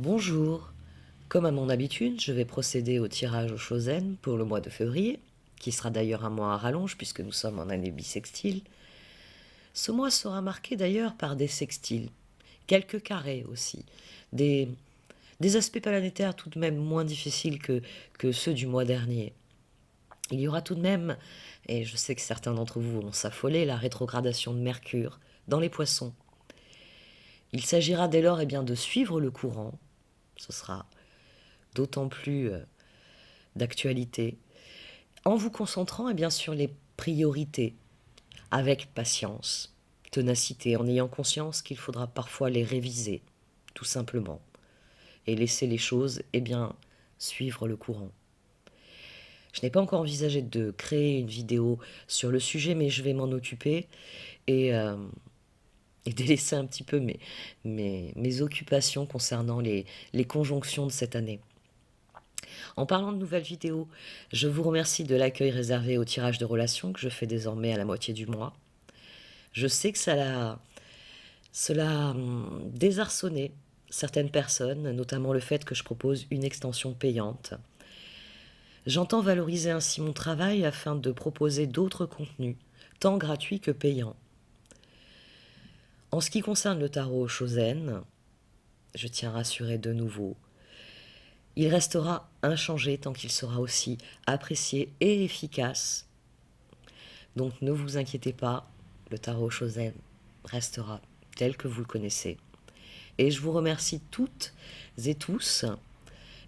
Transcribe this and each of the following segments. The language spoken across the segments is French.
Bonjour, comme à mon habitude, je vais procéder au tirage au Chosen pour le mois de février, qui sera d'ailleurs un mois à rallonge puisque nous sommes en année bissextile. Ce mois sera marqué d'ailleurs par des sextiles, quelques carrés aussi, des, des aspects planétaires tout de même moins difficiles que ceux du mois dernier. Il y aura tout de même, et je sais que certains d'entre vous vont s'affoler, la rétrogradation de Mercure dans les poissons. Il s'agira dès lors bien, de suivre le courant, ce sera d'autant plus d'actualité, en vous concentrant bien, sur les priorités, avec patience, ténacité, en ayant conscience qu'il faudra parfois les réviser, tout simplement, et laisser les choses bien, suivre le courant. Je n'ai pas encore envisagé de créer une vidéo sur le sujet, mais je vais m'en occuper et délaisser un petit peu mes occupations concernant les conjonctions de cette année. En parlant de nouvelles vidéos, je vous remercie de l'accueil réservé au tirage de relations que je fais désormais à la moitié du mois. Je sais que cela a désarçonné certaines personnes, notamment le fait que je propose une extension payante. J'entends valoriser ainsi mon travail afin de proposer d'autres contenus, tant gratuits que payants. En ce qui concerne le tarot Chosen, je tiens à rassurer de nouveau, il restera inchangé tant qu'il sera aussi apprécié et efficace. Donc ne vous inquiétez pas, le tarot Chosen restera tel que vous le connaissez. Et je vous remercie toutes et tous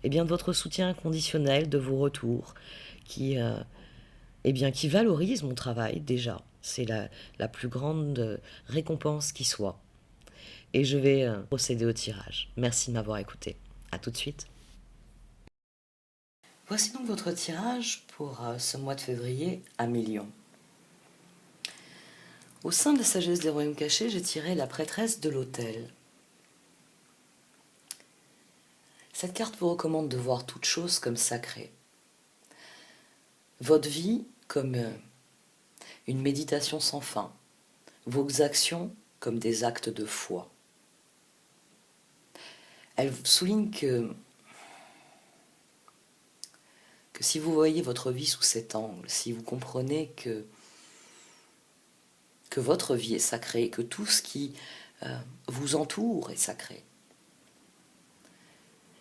de votre soutien inconditionnel, de vos retours, qui valorisent mon travail déjà. C'est la plus grande récompense qui soit. Et je vais procéder au tirage. Merci de m'avoir écouté. A tout de suite. Voici donc votre tirage pour ce mois de février à Million. Au sein de la sagesse des royaumes cachés, j'ai tiré la prêtresse de l'autel. Cette carte vous recommande de voir toute chose comme sacrée. Votre vie comme une méditation sans fin. Vos actions comme des actes de foi. Elle souligne que si vous voyez votre vie sous cet angle, si vous comprenez que votre vie est sacrée, que tout ce qui vous entoure est sacré,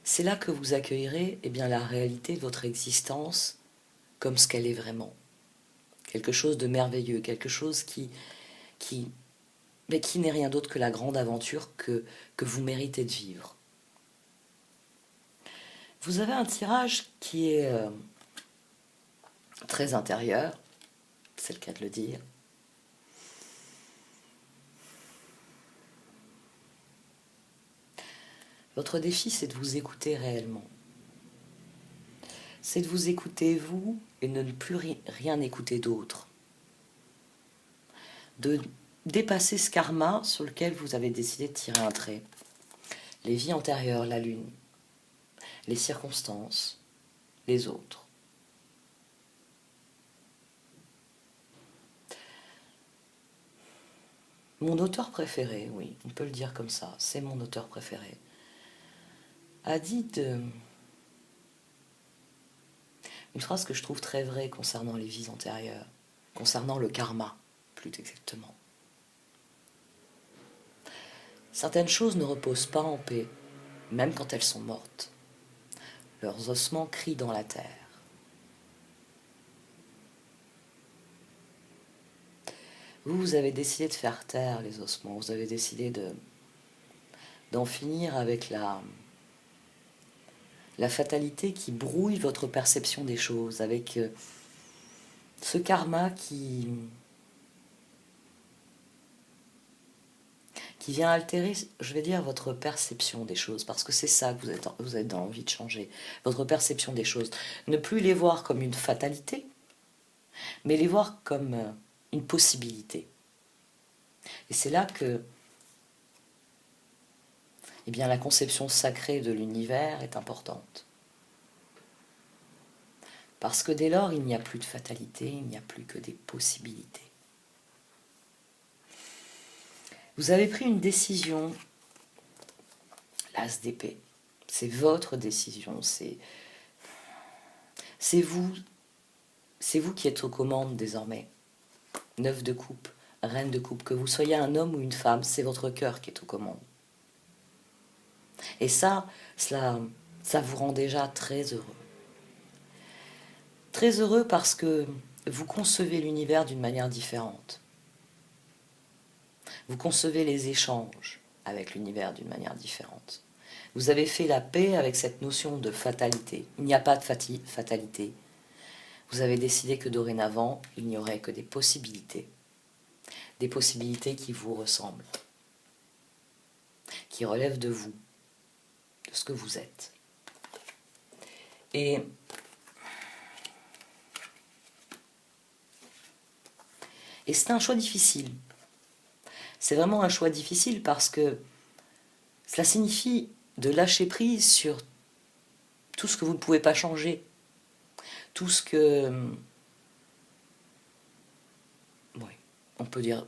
c'est là que vous accueillerez la réalité de votre existence comme ce qu'elle est vraiment. Quelque chose de merveilleux, quelque chose qui n'est rien d'autre que la grande aventure que vous méritez de vivre. Vous avez un tirage qui est très intérieur, c'est le cas de le dire. Votre défi, c'est de vous écouter réellement. C'est de vous écouter vous et de ne plus rien écouter d'autre. De dépasser ce karma sur lequel vous avez décidé de tirer un trait. Les vies antérieures, la lune, les circonstances, les autres. Mon auteur préféré, oui, on peut le dire comme ça, c'est mon auteur préféré, a dit une phrase que je trouve très vraie concernant les vies antérieures, concernant le karma, plus exactement. Certaines choses ne reposent pas en paix, même quand elles sont mortes. Leurs ossements crient dans la terre. Vous avez décidé de faire taire les ossements, vous avez décidé d'en finir avec la fatalité qui brouille votre perception des choses, avec ce karma qui vient altérer, je vais dire, votre perception des choses, parce que c'est ça que vous êtes dans l'envie de changer, votre perception des choses. Ne plus les voir comme une fatalité, mais les voir comme une possibilité. Et c'est là que la conception sacrée de l'univers est importante. Parce que dès lors, il n'y a plus de fatalité, il n'y a plus que des possibilités. Vous avez pris une décision, l'as d'épée. C'est votre décision, c'est vous, c'est vous qui êtes aux commandes désormais. 9 de coupe, reine de coupe, que vous soyez un homme ou une femme, c'est votre cœur qui est aux commandes. Et ça vous rend déjà très heureux. Très heureux parce que vous concevez l'univers d'une manière différente. Vous concevez les échanges avec l'univers d'une manière différente. Vous avez fait la paix avec cette notion de fatalité. Il n'y a pas de fatalité. Vous avez décidé que dorénavant, il n'y aurait que des possibilités qui vous ressemblent, qui relèvent de vous, de ce que vous êtes. Et c'est un choix difficile. C'est vraiment un choix difficile parce que cela signifie de lâcher prise sur tout ce que vous ne pouvez pas changer, tout ce que... Oui, on peut dire,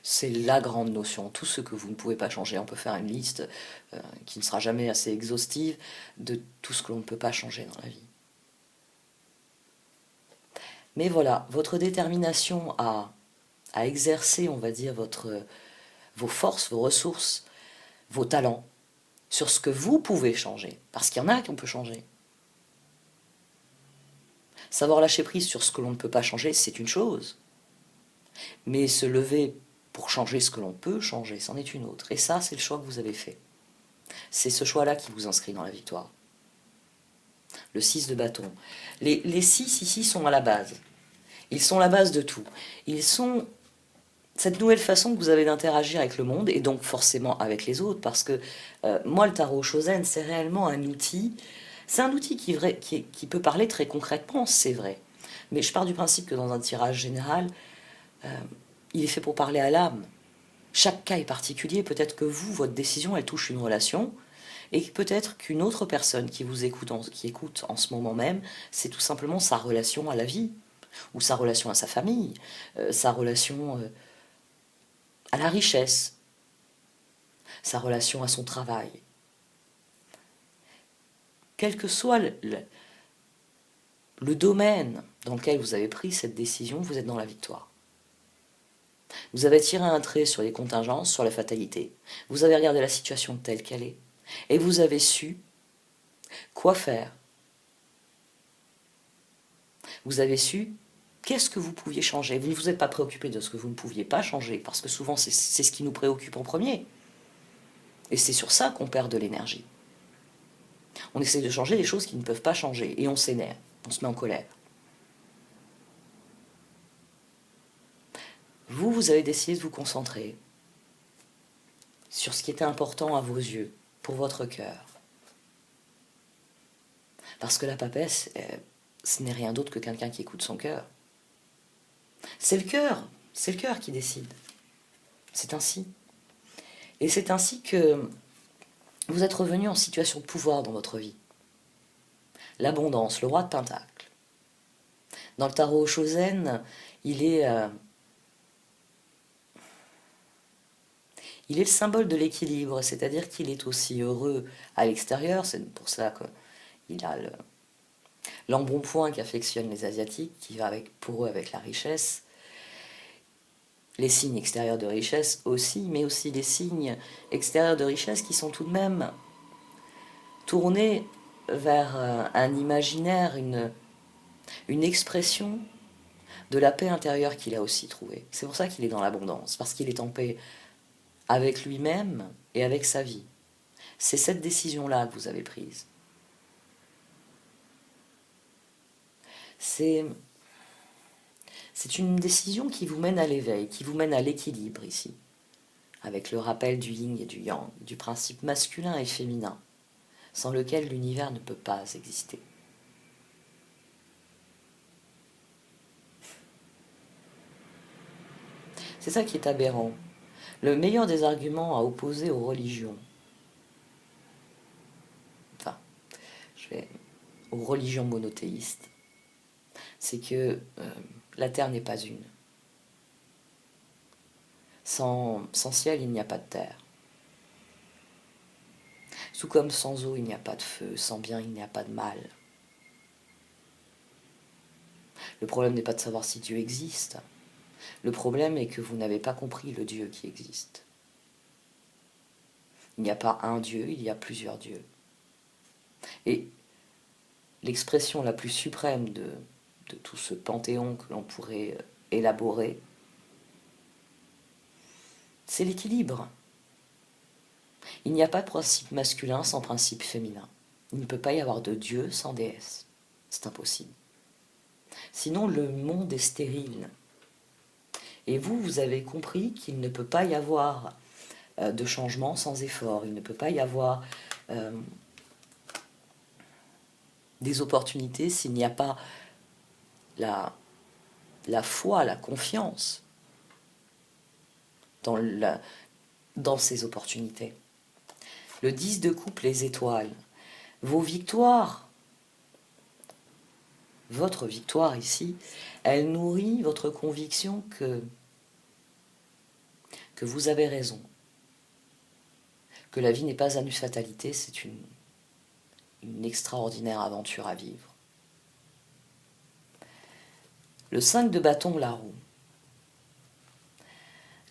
c'est la grande notion, tout ce que vous ne pouvez pas changer. On peut faire une liste qui ne sera jamais assez exhaustive de tout ce que l'on ne peut pas changer dans la vie. Mais voilà, votre détermination à exercer, on va dire, vos forces, vos ressources, vos talents, sur ce que vous pouvez changer, parce qu'il y en a qu'on peut changer. Savoir lâcher prise sur ce que l'on ne peut pas changer, c'est une chose. Mais se lever pour changer ce que l'on peut changer, c'en est une autre. Et ça, c'est le choix que vous avez fait. C'est ce choix-là qui vous inscrit dans la victoire. Le 6 de bâton. Les 6 ici sont à la base. Ils sont la base de tout. Ils sont cette nouvelle façon que vous avez d'interagir avec le monde, et donc forcément avec les autres, parce que moi, le tarot Shozen, c'est réellement un outil. C'est un outil qui peut parler très concrètement, c'est vrai. Mais je pars du principe que dans un tirage général, il est fait pour parler à l'âme. Chaque cas est particulier. Peut-être que vous, votre décision, elle touche une relation, et peut-être qu'une autre personne qui vous écoute, qui écoute en ce moment même, c'est tout simplement sa relation à la vie, ou sa relation à sa famille, sa relation à la richesse, sa relation à son travail. Quel que soit le domaine dans lequel vous avez pris cette décision, vous êtes dans la victoire. Vous avez tiré un trait sur les contingences, sur la fatalité. Vous avez regardé la situation telle qu'elle est. Et vous avez su quoi faire. Vous avez su qu'est-ce que vous pouviez changer. Vous ne vous êtes pas préoccupé de ce que vous ne pouviez pas changer, parce que souvent c'est ce qui nous préoccupe en premier. Et c'est sur ça qu'on perd de l'énergie. On essaie de changer des choses qui ne peuvent pas changer, et on s'énerve, on se met en colère. Vous avez décidé de vous concentrer sur ce qui était important à vos yeux, pour votre cœur. Parce que la papesse, ce n'est rien d'autre que quelqu'un qui écoute son cœur. C'est le cœur qui décide. C'est ainsi. Et c'est ainsi que vous êtes revenu en situation de pouvoir dans votre vie. L'abondance, le roi de Pentacle. Dans le tarot Shozen, il est le symbole de l'équilibre, c'est-à-dire qu'il est aussi heureux à l'extérieur, c'est pour cela qu'il a l'embonpoint qu'affectionnent les Asiatiques, qui va pour eux avec la richesse, les signes extérieurs de richesse aussi, mais aussi les signes extérieurs de richesse qui sont tout de même tournés vers un imaginaire, une expression de la paix intérieure qu'il a aussi trouvée. C'est pour ça qu'il est dans l'abondance, parce qu'il est en paix avec lui-même et avec sa vie. C'est cette décision-là que vous avez prise. C'est une décision qui vous mène à l'éveil, qui vous mène à l'équilibre ici, avec le rappel du yin et du yang, du principe masculin et féminin, sans lequel l'univers ne peut pas exister. C'est ça qui est aberrant. Le meilleur des arguments à opposer aux religions, enfin, aux religions monothéistes, c'est que la Terre n'est pas une. Sans ciel, il n'y a pas de terre. Tout comme sans eau, il n'y a pas de feu, sans bien, il n'y a pas de mal. Le problème n'est pas de savoir si Dieu existe. Le problème est que vous n'avez pas compris le Dieu qui existe. Il n'y a pas un Dieu, il y a plusieurs dieux. Et l'expression la plus suprême de tout ce panthéon que l'on pourrait élaborer, c'est l'équilibre. Il n'y a pas de principe masculin sans principe féminin. Il ne peut pas y avoir de Dieu sans déesse. C'est impossible. Sinon, le monde est stérile. Et vous, vous avez compris qu'il ne peut pas y avoir de changement sans effort. Il ne peut pas y avoir des opportunités s'il n'y a pas la foi, la confiance dans ces opportunités. Le 10 de coupe, les étoiles. Vos victoires, votre victoire ici, elle nourrit votre conviction que vous avez raison, que la vie n'est pas annus fatalité, c'est une extraordinaire aventure à vivre. Le 5 de bâton, la roue.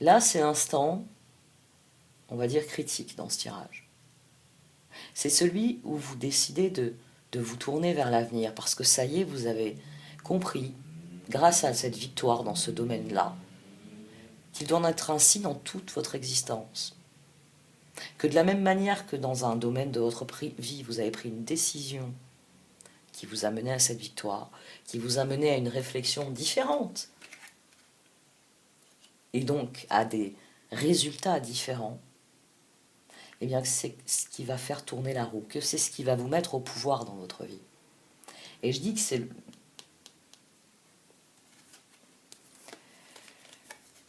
Là, c'est l'instant, on va dire, critique dans ce tirage. C'est celui où vous décidez de vous tourner vers l'avenir, parce que ça y est, vous avez compris, grâce à cette victoire dans ce domaine-là, qu'il doit en être ainsi dans toute votre existence. Que de la même manière que dans un domaine de votre vie, vous avez pris une décision qui vous a mené à cette victoire, qui vous a mené à une réflexion différente, et donc à des résultats différents, eh bien c'est ce qui va faire tourner la roue, que c'est ce qui va vous mettre au pouvoir dans votre vie. Et je dis que c'est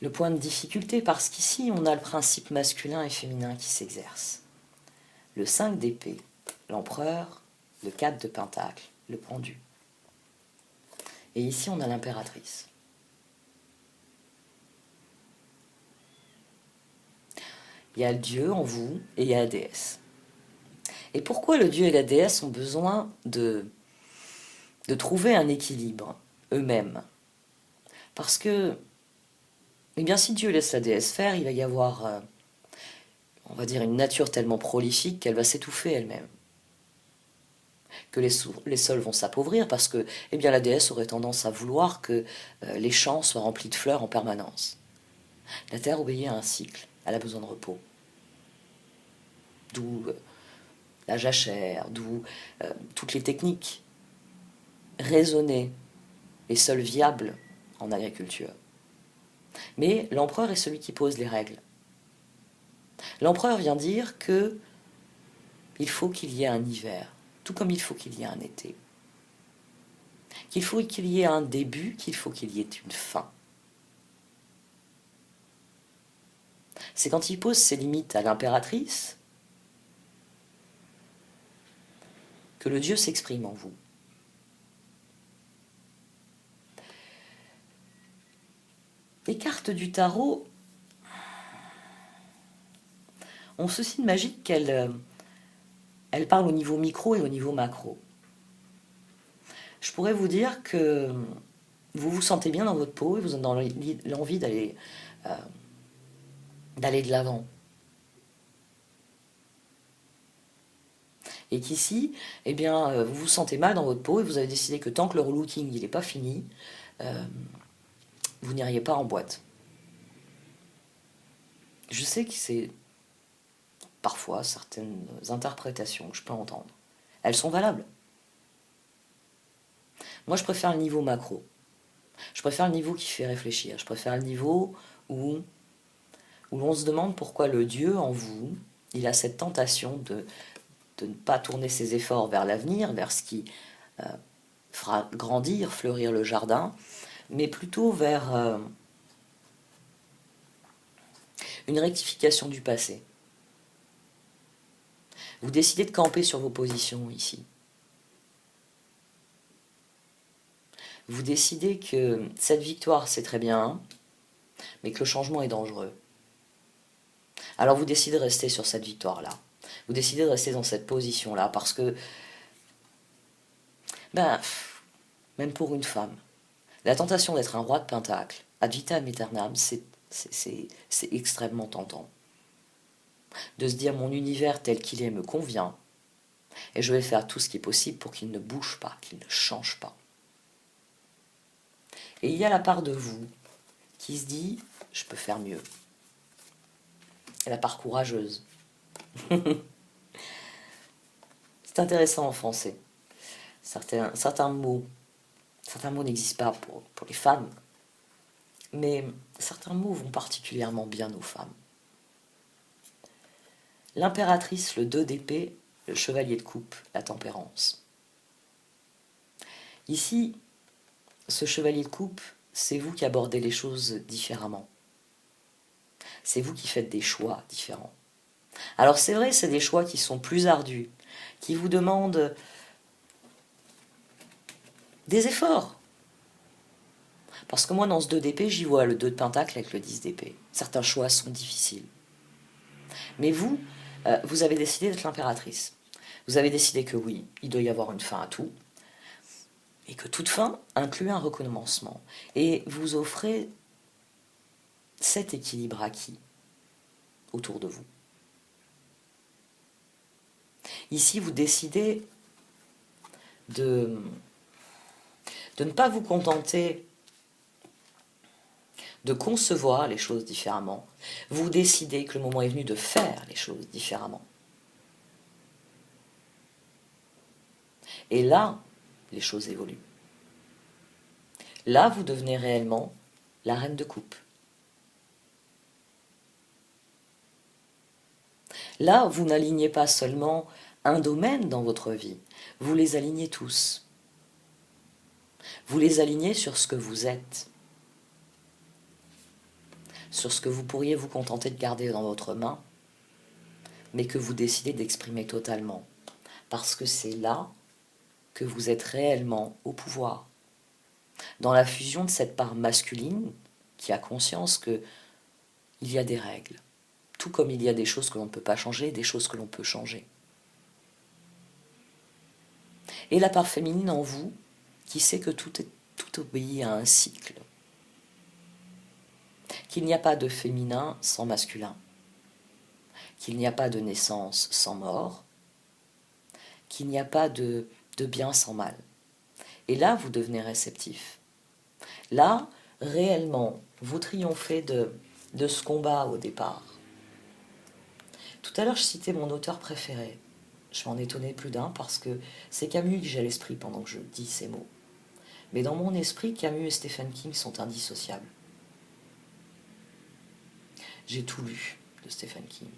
le point de difficulté, parce qu'ici on a le principe masculin et féminin qui s'exerce. Le 5 d'épée, l'empereur, le 4 de pentacle, le pendu. Et ici on a l'impératrice. Il y a le Dieu en vous et il y a la déesse. Et pourquoi le Dieu et la déesse ont besoin de trouver un équilibre eux-mêmes? Parce que, eh bien, si Dieu laisse la déesse faire, il va y avoir, on va dire, une nature tellement prolifique qu'elle va s'étouffer elle-même. Que les sols vont s'appauvrir parce que, eh bien, la déesse aurait tendance à vouloir que les champs soient remplis de fleurs en permanence. La terre obéit à un cycle, elle a besoin de repos. D'où la jachère, d'où toutes les techniques raisonnées et seules viables en agriculture. Mais l'empereur est celui qui pose les règles. L'empereur vient dire que il faut qu'il y ait un hiver, tout comme il faut qu'il y ait un été. Qu'il faut qu'il y ait un début, qu'il faut qu'il y ait une fin. C'est quand il pose ses limites à l'impératrice que le Dieu s'exprime en vous. Les cartes du tarot ont ceci de magique qu'elles parlent au niveau micro et au niveau macro. Je pourrais vous dire que vous vous sentez bien dans votre peau et vous avez l'envie d'aller de l'avant. Et qu'ici, eh bien, vous vous sentez mal dans votre peau et vous avez décidé que tant que le relooking n'est pas fini, vous n'iriez pas en boîte. Je sais que c'est parfois certaines interprétations que je peux entendre. Elles sont valables. Moi, je préfère le niveau macro. Je préfère le niveau qui fait réfléchir. Je préfère le niveau où l'on se demande pourquoi le Dieu en vous, il a cette tentation de ne pas tourner ses efforts vers l'avenir, vers ce qui fera grandir, fleurir le jardin, mais plutôt vers une rectification du passé. Vous décidez de camper sur vos positions ici. Vous décidez que cette victoire, c'est très bien, mais que le changement est dangereux. Alors vous décidez de rester sur cette victoire-là. Vous décidez de rester dans cette position-là parce que, ben, même pour une femme, la tentation d'être un roi de pentacle, ad vitam aeternam, c'est extrêmement tentant. De se dire mon univers tel qu'il est me convient, et je vais faire tout ce qui est possible pour qu'il ne bouge pas, qu'il ne change pas. Et il y a la part de vous qui se dit je peux faire mieux. Et la part courageuse. C'est intéressant en français. Certains mots n'existent pas pour les femmes, mais certains mots vont particulièrement bien aux femmes. L'impératrice, le 2 d'épée, le chevalier de coupe, la tempérance. Ici, ce chevalier de coupe, c'est vous qui abordez les choses différemment. C'est vous qui faites des choix différents. Alors c'est vrai, c'est des choix qui sont plus ardus, qui vous demandent des efforts. Parce que moi, dans ce 2 d'épée, j'y vois le 2 de pentacle avec le 10 d'épée. Certains choix sont difficiles. Mais vous, vous avez décidé d'être l'impératrice. Vous avez décidé que oui, il doit y avoir une fin à tout, et que toute fin inclut un recommencement. Et vous offrez cet équilibre acquis autour de vous. Ici, vous décidez de ne pas vous contenter de concevoir les choses différemment. Vous décidez que le moment est venu de faire les choses différemment. Et là, les choses évoluent. Là, vous devenez réellement la reine de coupe. Là, vous n'alignez pas seulement un domaine dans votre vie, vous les alignez tous. Vous les alignez sur ce que vous êtes, sur ce que vous pourriez vous contenter de garder dans votre main, mais que vous décidez d'exprimer totalement, parce que c'est là que vous êtes réellement au pouvoir. Dans la fusion de cette part masculine qui a conscience qu'il y a des règles, tout comme il y a des choses que l'on ne peut pas changer, des choses que l'on peut changer. Et la part féminine en vous qui sait que tout obéit à un cycle, qu'il n'y a pas de féminin sans masculin, qu'il n'y a pas de naissance sans mort, qu'il n'y a pas de bien sans mal. Et là, vous devenez réceptif. Là, réellement, vous triomphez de ce combat au départ. Tout à l'heure, je citais mon auteur préféré. Je m'en étonnais plus d'un parce que c'est Camus que j'ai à l'esprit pendant que je dis ces mots. Mais dans mon esprit, Camus et Stephen King sont indissociables. J'ai tout lu de Stephen King.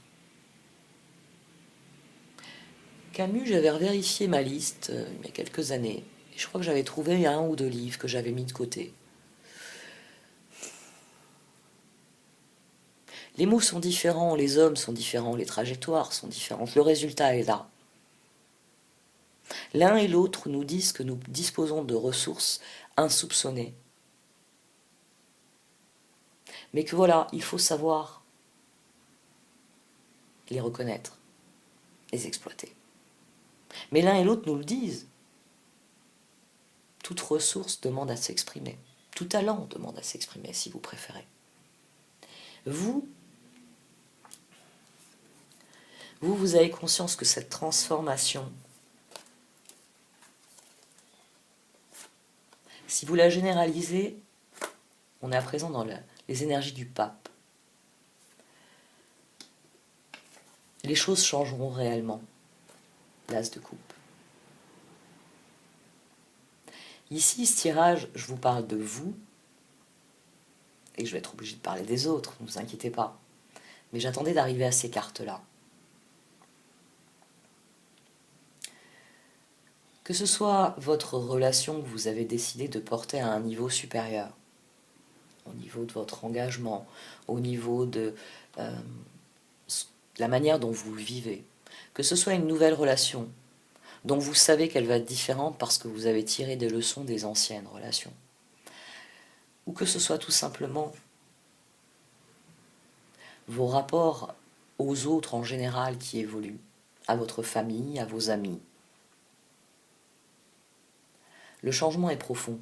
Camus, j'avais vérifié ma liste il y a quelques années. Et je crois que j'avais trouvé 1 ou 2 livres que j'avais mis de côté. Les mots sont différents, les hommes sont différents, les trajectoires sont différentes. Le résultat est là. L'un et l'autre nous disent que nous disposons de ressources insoupçonnées. Mais que voilà, il faut savoir les reconnaître, les exploiter. Mais l'un et l'autre nous le disent. Toute ressource demande à s'exprimer. Tout talent demande à s'exprimer, si vous préférez. Vous avez conscience que cette transformation, si vous la généralisez, on est à présent dans les énergies du pape. Les choses changeront réellement. L'as de coupe. Ici, ce tirage, je vous parle de vous, et je vais être obligé de parler des autres, ne vous inquiétez pas. Mais j'attendais d'arriver à ces cartes-là. Que ce soit votre relation que vous avez décidé de porter à un niveau supérieur, au niveau de votre engagement, au niveau de la manière dont vous le vivez, que ce soit une nouvelle relation, dont vous savez qu'elle va être différente parce que vous avez tiré des leçons des anciennes relations, ou que ce soit tout simplement vos rapports aux autres en général qui évoluent, à votre famille, à vos amis. Le changement est profond.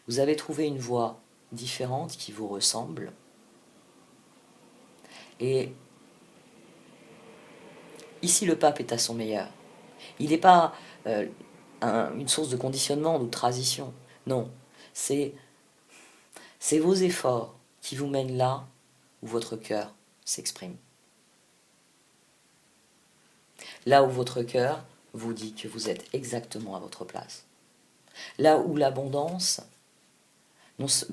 Vous avez trouvé une voie différente qui vous ressemble. Et ici, le pape est à son meilleur. Il n'est pas une source de conditionnement ou de transition. Non, c'est vos efforts qui vous mènent là où votre cœur s'exprime. Là où votre cœur vous dit que vous êtes exactement à votre place. Là où l'abondance, ce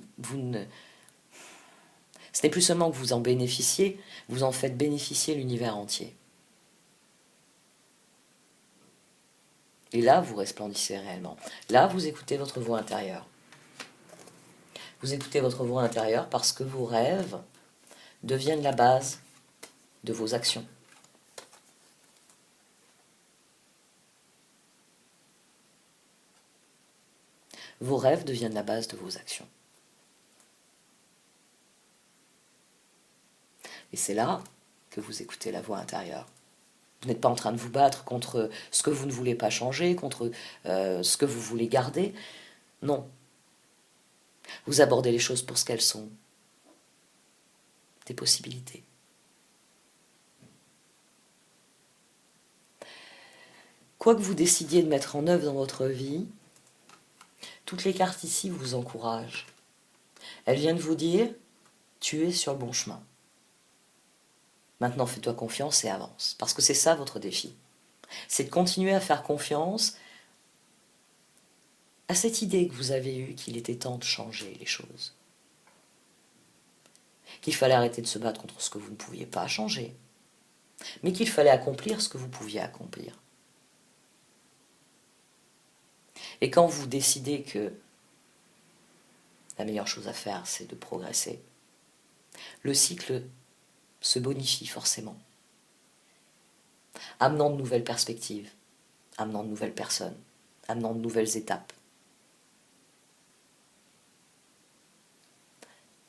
n'est plus seulement que vous en bénéficiez, vous en faites bénéficier l'univers entier. Et là, vous resplendissez réellement. Là, vous écoutez votre voix intérieure. Vous écoutez votre voix intérieure parce que vos rêves deviennent la base de vos actions. Vos rêves deviennent la base de vos actions. Et c'est là que vous écoutez la voix intérieure. Vous n'êtes pas en train de vous battre contre ce que vous ne voulez pas changer, contre ce que vous voulez garder. Non. Vous abordez les choses pour ce qu'elles sont. Des possibilités. Quoi que vous décidiez de mettre en œuvre dans votre vie, toutes les cartes ici vous encouragent. Elles viennent vous dire, tu es sur le bon chemin. Maintenant, fais-toi confiance et avance. Parce que c'est ça votre défi. C'est de continuer à faire confiance à cette idée que vous avez eue qu'il était temps de changer les choses. Qu'il fallait arrêter de se battre contre ce que vous ne pouviez pas changer. Mais qu'il fallait accomplir ce que vous pouviez accomplir. Et quand vous décidez que la meilleure chose à faire, c'est de progresser, le cycle se bonifie forcément, amenant de nouvelles perspectives, amenant de nouvelles personnes, amenant de nouvelles étapes.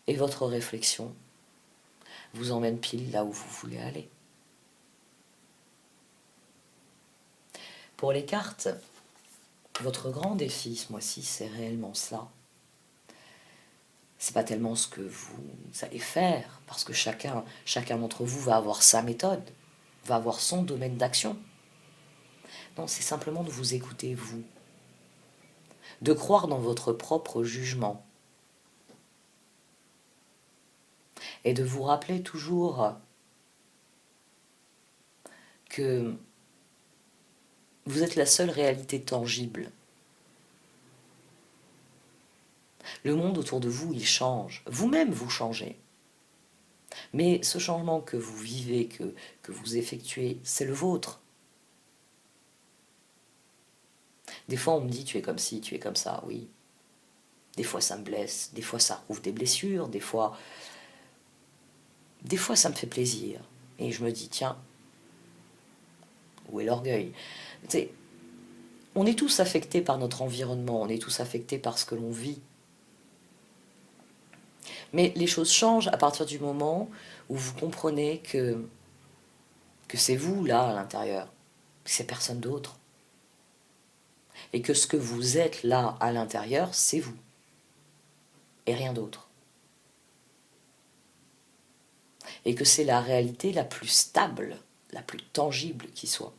Et votre réflexion vous emmène pile là où vous voulez aller. Pour les cartes, votre grand défi ce mois-ci, c'est réellement ça. C'est pas tellement ce que vous allez faire, parce que chacun d'entre vous va avoir sa méthode, va avoir son domaine d'action. Non, c'est simplement de vous écouter, vous. De croire dans votre propre jugement. Et de vous rappeler toujours que vous êtes la seule réalité tangible. Le monde autour de vous, il change. Vous-même, vous changez. Mais ce changement que vous vivez, que vous effectuez, c'est le vôtre. Des fois, on me dit, tu es comme ci, tu es comme ça, oui. Des fois, ça me blesse. Des fois, ça rouvre des blessures. Des fois, ça me fait plaisir. Et je me dis, tiens, où est l'orgueil? Tu sais, on est tous affectés par notre environnement. On est tous affectés par ce que l'on vit. Mais les choses changent à partir du moment où vous comprenez que c'est vous, là, à l'intérieur, que c'est personne d'autre. Et que ce que vous êtes là, à l'intérieur, c'est vous. Et rien d'autre. Et que c'est la réalité la plus stable, la plus tangible qui soit.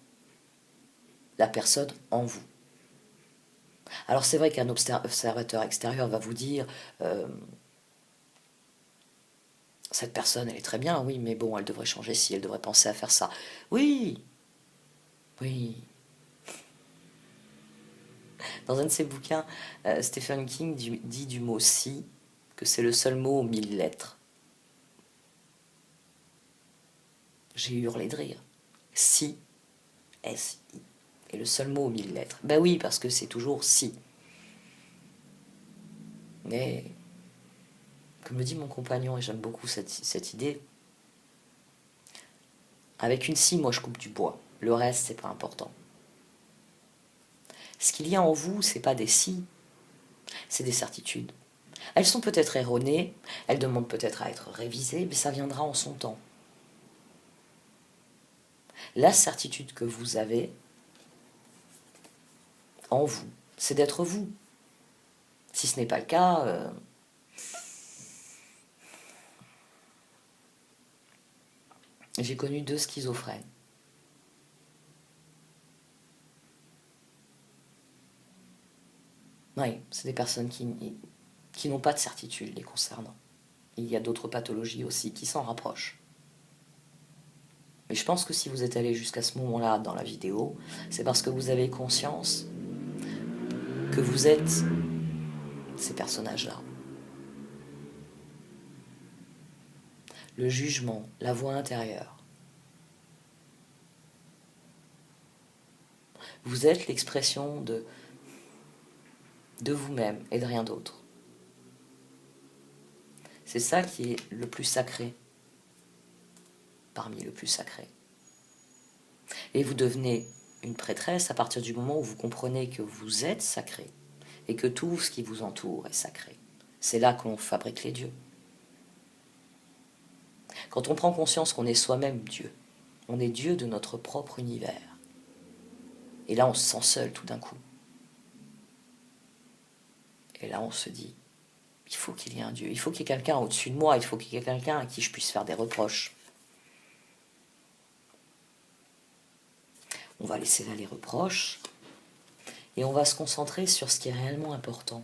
La personne en vous. Alors c'est vrai qu'un observateur extérieur va vous dire cette personne, elle est très bien, oui, mais bon, elle devrait changer ci, elle devrait penser à faire ça. Oui, oui. Dans un de ses bouquins, Stephen King dit du mot si que c'est le seul mot aux 1000 lettres. J'ai hurlé de rire. Si, S-I. Et le seul mot aux 1000 lettres. Ben oui, parce que c'est toujours si. Mais, comme le dit mon compagnon, et j'aime beaucoup cette idée, avec une scie, moi je coupe du bois. Le reste, c'est pas important. Ce qu'il y a en vous, c'est pas des si, c'est des certitudes. Elles sont peut-être erronées, elles demandent peut-être à être révisées, mais ça viendra en son temps. La certitude que vous avez en vous, c'est d'être vous. Si ce n'est pas le cas, j'ai connu 2 schizophrènes. Oui, c'est des personnes qui n'ont pas de certitude les concernant. Il y a d'autres pathologies aussi qui s'en rapprochent. Mais je pense que si vous êtes allé jusqu'à ce moment-là dans la vidéo, c'est parce que vous avez conscience que vous êtes ces personnages-là. Le jugement, la voix intérieure. Vous êtes l'expression de vous-même et de rien d'autre. C'est ça qui est le plus sacré, parmi le plus sacré. Et vous devenez une prêtresse à partir du moment où vous comprenez que vous êtes sacré et que tout ce qui vous entoure est sacré. C'est là qu'on fabrique les dieux. Quand on prend conscience qu'on est soi-même Dieu, on est Dieu de notre propre univers. Et là, on se sent seul tout d'un coup. Et là, on se dit, il faut qu'il y ait un Dieu, il faut qu'il y ait quelqu'un au-dessus de moi, il faut qu'il y ait quelqu'un à qui je puisse faire des reproches. On va laisser là les reproches et on va se concentrer sur ce qui est réellement important.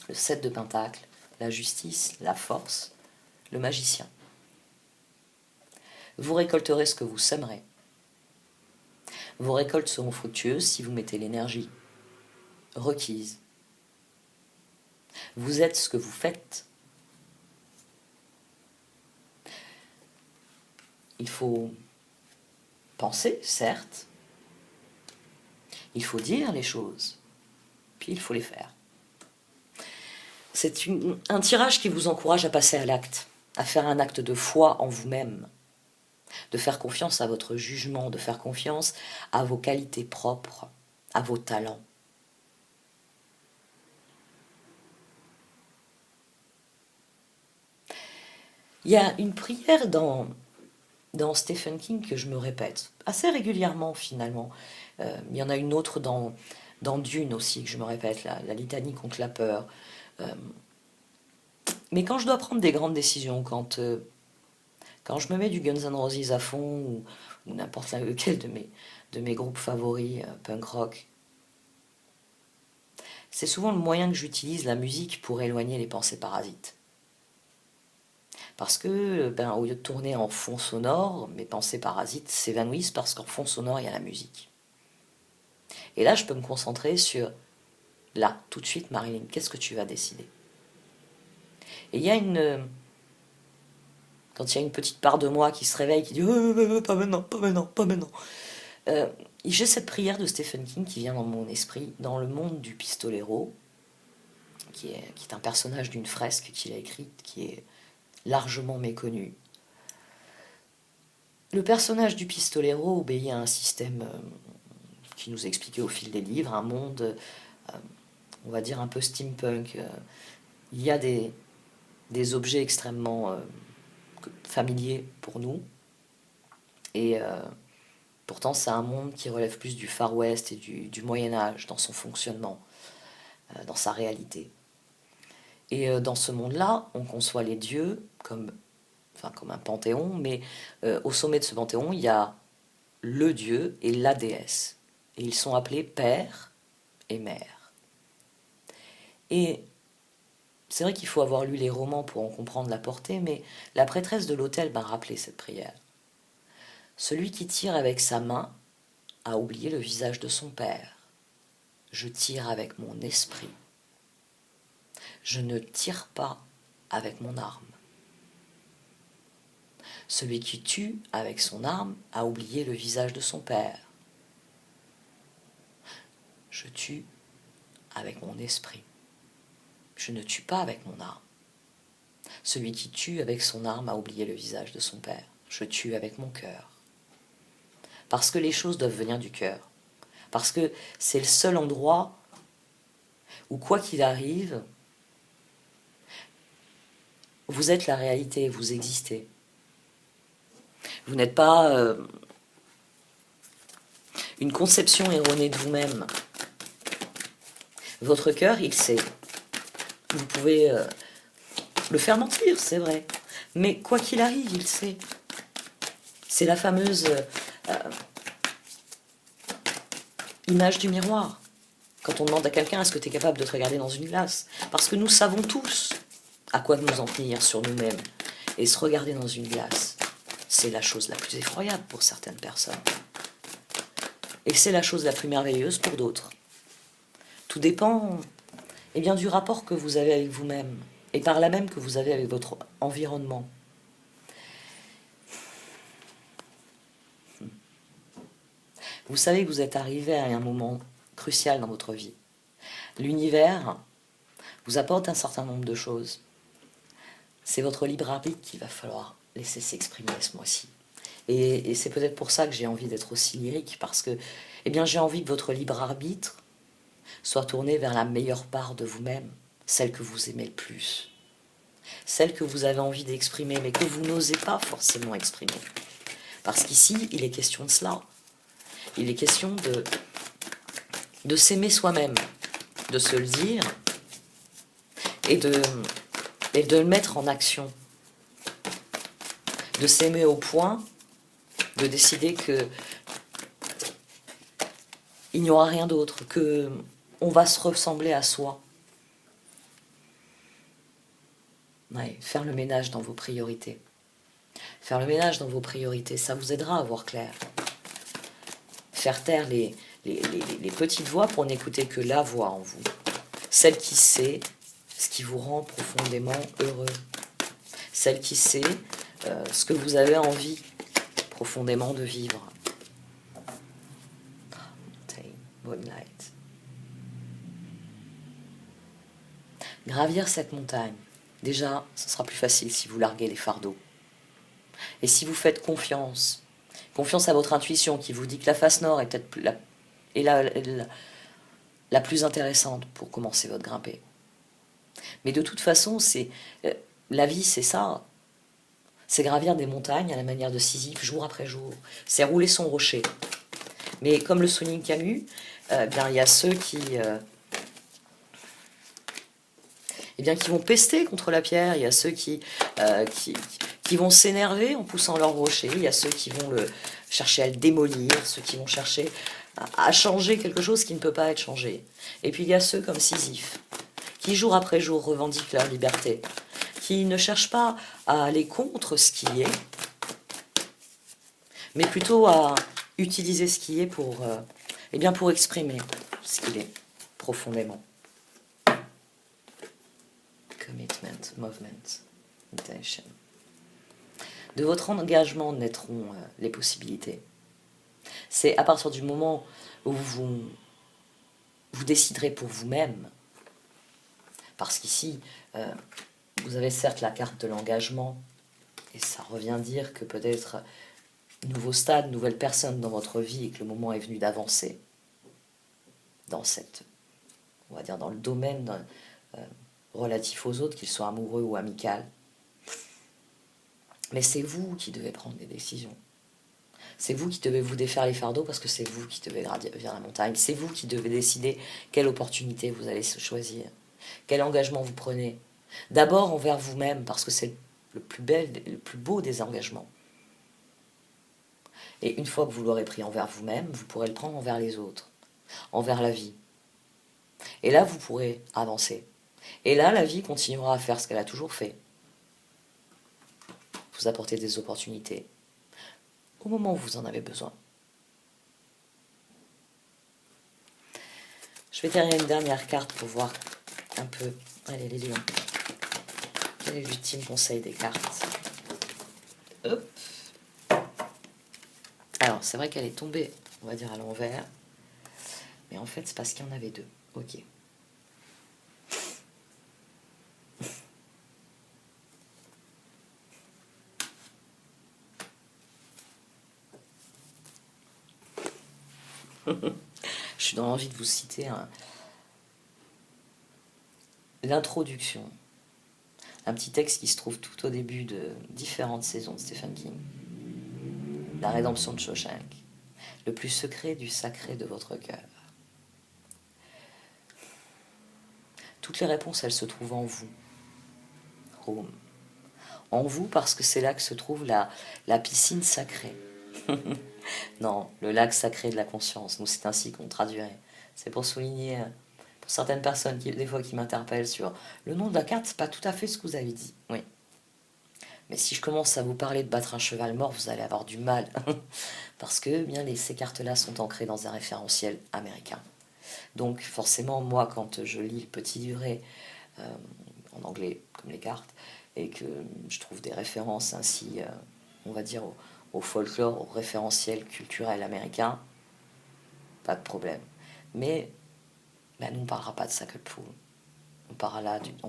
Le 7 de Pentacle, la justice, la force, le magicien. Vous récolterez ce que vous sèmerez. Vos récoltes seront fructueuses si vous mettez l'énergie requise. Vous êtes ce que vous faites. Il faut penser, certes. Il faut dire les choses. Puis il faut les faire. C'est un tirage qui vous encourage à passer à l'acte, à faire un acte de foi en vous-même, de faire confiance à votre jugement, de faire confiance à vos qualités propres, à vos talents. Il y a une prière dans Stephen King que je me répète assez régulièrement finalement. Il y en a une autre dans Dune aussi que je me répète, la litanie contre la peur. Mais quand je dois prendre des grandes décisions, quand je me mets du Guns N' Roses à fond ou n'importe lequel de mes groupes favoris punk rock, c'est souvent le moyen que j'utilise, la musique, pour éloigner les pensées parasites. Parce que, au lieu de tourner en fond sonore, mes pensées parasites s'évanouissent parce qu'en fond sonore, il y a la musique. Et là, je peux me concentrer sur, là, tout de suite, Marilyn, qu'est-ce que tu vas décider? Et il y a quand il y a une petite part de moi qui se réveille, qui dit pas maintenant, pas maintenant, pas maintenant. J'ai cette prière de Stephen King qui vient dans mon esprit, dans le monde du pistolero, qui est un personnage d'une fresque qu'il a écrite, qui est largement méconnu. Le personnage du pistolero obéit à un système qui nous expliquait au fil des livres, un monde, on va dire, un peu steampunk. Il y a des objets extrêmement familiers pour nous, et pourtant c'est un monde qui relève plus du Far West et du Moyen-Âge dans son fonctionnement, dans sa réalité. Et dans ce monde-là, on conçoit les dieux comme un panthéon, mais au sommet de ce panthéon, il y a le dieu et la déesse. Et ils sont appelés père et mère. Et c'est vrai qu'il faut avoir lu les romans pour en comprendre la portée, mais la prêtresse de l'autel m'a rappelé cette prière. Celui qui tire avec sa main a oublié le visage de son père. Je tire avec mon esprit. Je ne tire pas avec mon arme. Celui qui tue avec son arme a oublié le visage de son père. Je tue avec mon esprit. Je ne tue pas avec mon arme. Celui qui tue avec son arme a oublié le visage de son père. Je tue avec mon cœur. Parce que les choses doivent venir du cœur. Parce que c'est le seul endroit où, quoi qu'il arrive, vous êtes la réalité, vous existez. Vous n'êtes pas une conception erronée de vous-même. Votre cœur, il sait. Vous pouvez le faire mentir, c'est vrai. Mais quoi qu'il arrive, il sait. C'est la fameuse image du miroir. Quand on demande à quelqu'un, est-ce que tu es capable de te regarder dans une glace? Parce que nous savons tous à quoi nous en tenir sur nous-mêmes. Et se regarder dans une glace, c'est la chose la plus effroyable pour certaines personnes. Et c'est la chose la plus merveilleuse pour d'autres. Tout dépend bien, du rapport que vous avez avec vous-même, et par là même que vous avez avec votre environnement. Vous savez que vous êtes arrivé à un moment crucial dans votre vie. L'univers vous apporte un certain nombre de choses. C'est votre libre arbitre qu'il va falloir laisser s'exprimer ce mois-ci. Et c'est peut-être pour ça que j'ai envie d'être aussi lyrique, parce que j'ai envie que votre libre arbitre soit tourné vers la meilleure part de vous-même, celle que vous aimez le plus, celle que vous avez envie d'exprimer, mais que vous n'osez pas forcément exprimer. Parce qu'ici, il est question de cela. Il est question de s'aimer soi-même, de se le dire et de le mettre en action. De s'aimer au point de décider que il n'y aura rien d'autre, que on va se ressembler à soi. Ouais, faire le ménage dans vos priorités. Faire le ménage dans vos priorités, ça vous aidera à voir clair. Faire taire les petites voix pour n'écouter que la voix en vous. Celle qui sait ce qui vous rend profondément heureux. Celle qui sait ce que vous avez envie profondément de vivre. Moonlight. Gravir cette montagne, déjà, ce sera plus facile si vous larguez les fardeaux. Et si vous faites confiance à votre intuition qui vous dit que la face nord est peut-être la plus intéressante pour commencer votre grimpée. Mais de toute façon, la vie, c'est ça. C'est gravir des montagnes à la manière de Sisyphe, jour après jour. C'est rouler son rocher. Mais comme le souligne Camus, il y a ceux qui vont pester contre la pierre, il y a ceux qui vont s'énerver en poussant leur rocher, il y a ceux qui vont chercher à le démolir, ceux qui vont chercher à changer quelque chose qui ne peut pas être changé. Et puis il y a ceux comme Sisyphe, qui jour après jour revendiquent leur liberté, qui ne cherchent pas à aller contre ce qui est, mais plutôt à utiliser ce qui est pour exprimer ce qu'il est profondément. Commitment, movement, intention. De votre engagement naîtront les possibilités. C'est à partir du moment où vous déciderez pour vous-même, parce qu'ici, vous avez certes la carte de l'engagement, et ça revient dire que peut-être nouveau stade, nouvelle personne dans votre vie, et que le moment est venu d'avancer dans dans le domaine relatif aux autres, qu'ils soient amoureux ou amicaux. Mais c'est vous qui devez prendre des décisions. C'est vous qui devez vous défaire les fardeaux, parce que c'est vous qui devez gravir la montagne. C'est vous qui devez décider quelle opportunité vous allez choisir, quel engagement vous prenez. D'abord envers vous-même, parce que c'est le plus beau des engagements. Et une fois que vous l'aurez pris envers vous-même, vous pourrez le prendre envers les autres, envers la vie. Et là, vous pourrez avancer. Et là, la vie continuera à faire ce qu'elle a toujours fait. Vous apporter des opportunités au moment où vous en avez besoin. Je vais tirer une dernière carte pour voir un peu. Allez, les lions. Quel est l'ultime conseil des cartes? Hop. Alors, c'est vrai qu'elle est tombée, on va dire, à l'envers. Mais en fait, c'est parce qu'il y en avait deux. Ok. Je suis dans l'envie de vous citer l'introduction. Un petit texte qui se trouve tout au début de différentes saisons de Stephen King. La rédemption de Shawshank. Le plus secret du sacré de votre cœur. Toutes les réponses, elles se trouvent en vous. Home. En vous parce que c'est là que se trouve la piscine sacrée. Non, le lac sacré de la conscience. Nous, c'est ainsi qu'on traduirait. C'est pour souligner, pour certaines personnes des fois qui m'interpellent sur le nom de la carte, c'est pas tout à fait ce que vous avez dit. Oui. Mais si je commence à vous parler de battre un cheval mort, vous allez avoir du mal. Parce que bien, ces cartes-là sont ancrées dans un référentiel américain. Donc forcément, moi, quand je lis le petit livret en anglais, comme les cartes, et que je trouve des références ainsi, on va dire, au folklore, au référentiel culturel américain, pas de problème. Mais ben, nous, on ne parlera pas de Sacred Pool. On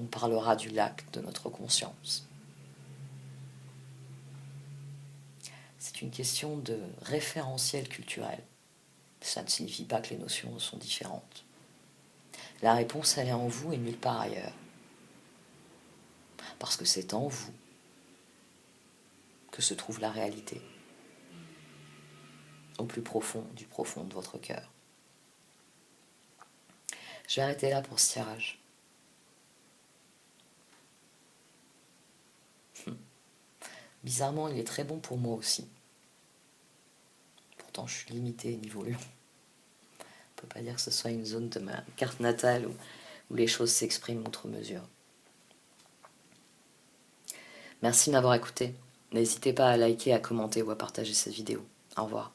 parlera du lac de notre conscience. C'est une question de référentiel culturel. Ça ne signifie pas que les notions sont différentes. La réponse, elle est en vous et nulle part ailleurs. Parce que c'est en vous que se trouve la réalité, au plus profond du profond de votre cœur. Je vais arrêter là pour ce tirage. Bizarrement, il est très bon pour moi aussi. Pourtant, je suis limitée niveau lion. On ne peut pas dire que ce soit une zone de ma carte natale où les choses s'expriment outre mesure. Merci de m'avoir écouté. N'hésitez pas à liker, à commenter ou à partager cette vidéo. Au revoir.